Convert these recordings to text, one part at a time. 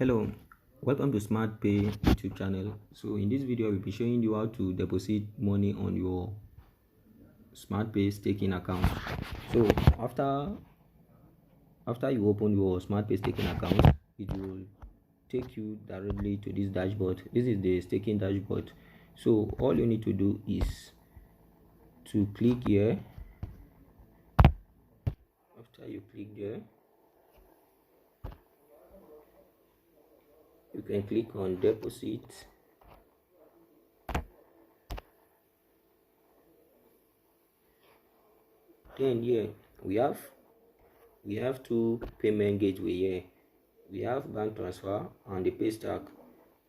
Hello, welcome to SmartPay YouTube channel. So in this video I will be showing you how to deposit money on your SmartPay staking account. So after you open your SmartPay staking account, it will take you directly to this dashboard. This is the staking dashboard. So all you need to do is to click here. After you click there, you can click on deposit. Then here we have two payment gateway here. We have bank transfer and the pay stack.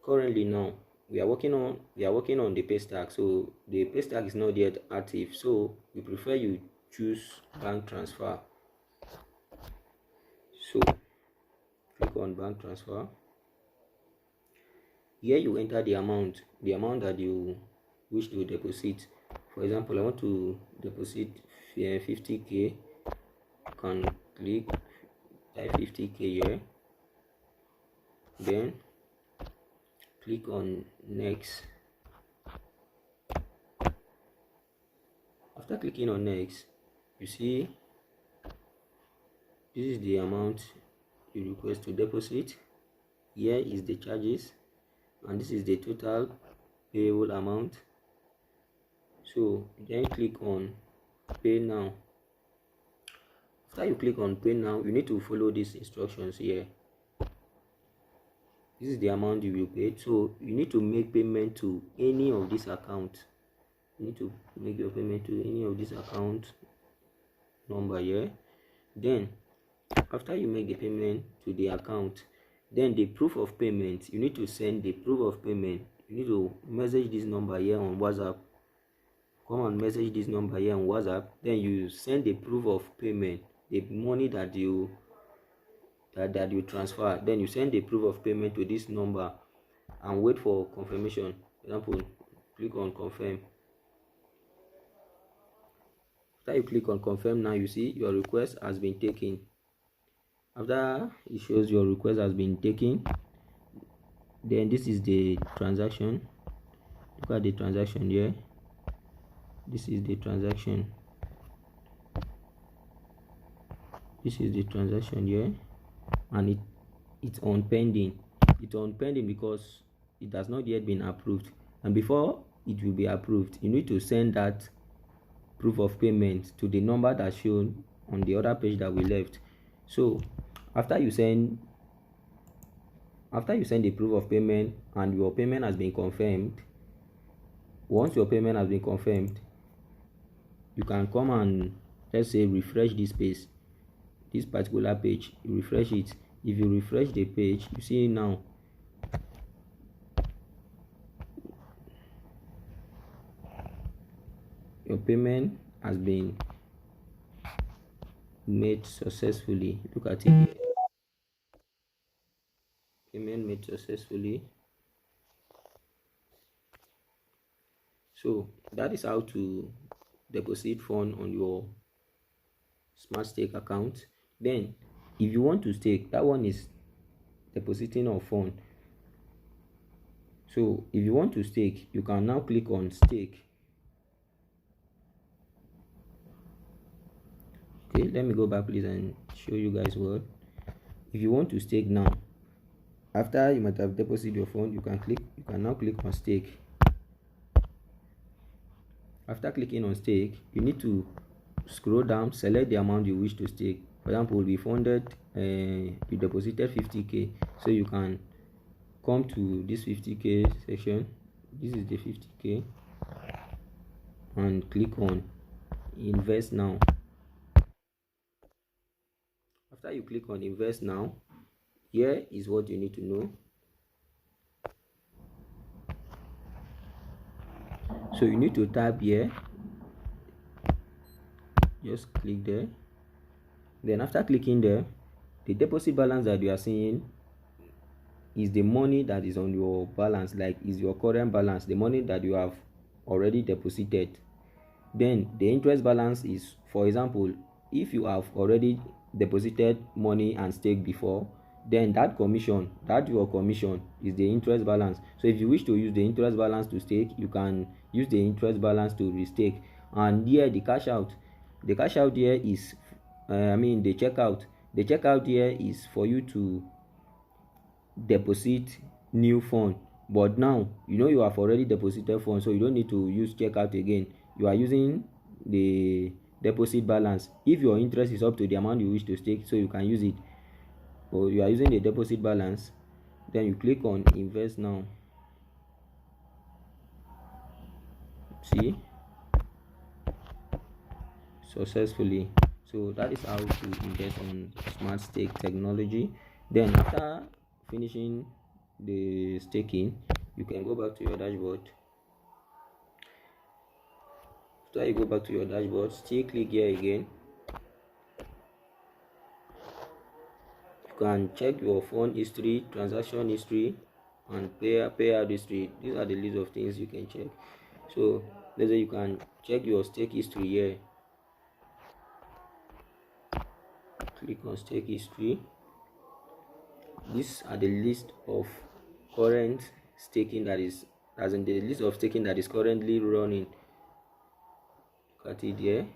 Currently now we are working on the pay stack, so the pay stack is not yet active, so we prefer you choose bank transfer. So click on bank transfer. Here you enter the amount that you wish to deposit. For example, I want to deposit 50k. You can click type 50k here, then click on next. After clicking on next, you see this is the amount you request to deposit. Here is the charges, and this is the total payable amount. So then click on pay now. After you click on pay now, you need to follow these instructions here. This is the amount you will pay, so you need to make payment to any of these accounts. You need to make your payment to any of these account number here. Then after you make the payment to the account, then the proof of payment, you need to send the proof of payment. You need to message this number here on WhatsApp. Come and message this number here on WhatsApp. Then you send the proof of payment, the money that you transfer. Then you send the proof of payment to this number and wait for confirmation. For example, click on confirm. After you click on confirm, now you see your request has been taken. After it shows your request has been taken, then this is the transaction. Look at the transaction here. This is the transaction. This is the transaction here, and it's on pending. It's on pending because it has not yet been approved, and before it will be approved, you need to send that proof of payment to the number that's shown on the other page that we left. So after you send the proof of payment and your payment has been confirmed, once your payment has been confirmed, you can come and, let's say, refresh this page, this particular page. You refresh it. If you refresh the page, you see now your payment has been made successfully. Look at it here. Payment made successfully. So that is how to deposit fund on your smart stake account. Then if you want to stake, that one is depositing of fund. So if you want to stake, you can now click on stake. Okay, let me go back please and show you guys what. If you want to stake now, after you might have deposited your fund, you can now click on stake. After clicking on stake, you need to scroll down, select the amount you wish to stake. For example, we funded, you deposited 50k, so you can come to this 50k section. This is the 50k, and click on invest now. After you click on invest now, here is what you need to know. So you need to type here, just click there. Then after clicking there, the deposit balance that you are seeing is the money that is on your balance, like is your current balance, the money that you have already deposited. Then the interest balance is, for example, if you have already deposited money and stake before, then that your commission is the interest balance. So if you wish to use the interest balance to stake, you can use the interest balance to restake. And here the cash out here is the checkout here is for you to deposit new fund. But now you have already deposited funds, so you don't need to use checkout again. You are using the deposit balance. If your interest is up to the amount you wish to stake, so you can use it, or you are using the deposit balance, then you click on invest now. See, successfully. So that is how to invest on smart stake technology. Then after finishing the staking, you can go back to your dashboard. After you go back to your dashboard, still click here again. You can check your fund history, transaction history, and payout history. These are the list of things you can check. So let's say you can check your stake history here. Click on stake history. These are the list of current staking that is, as in the list of staking that is currently running. Look at it here.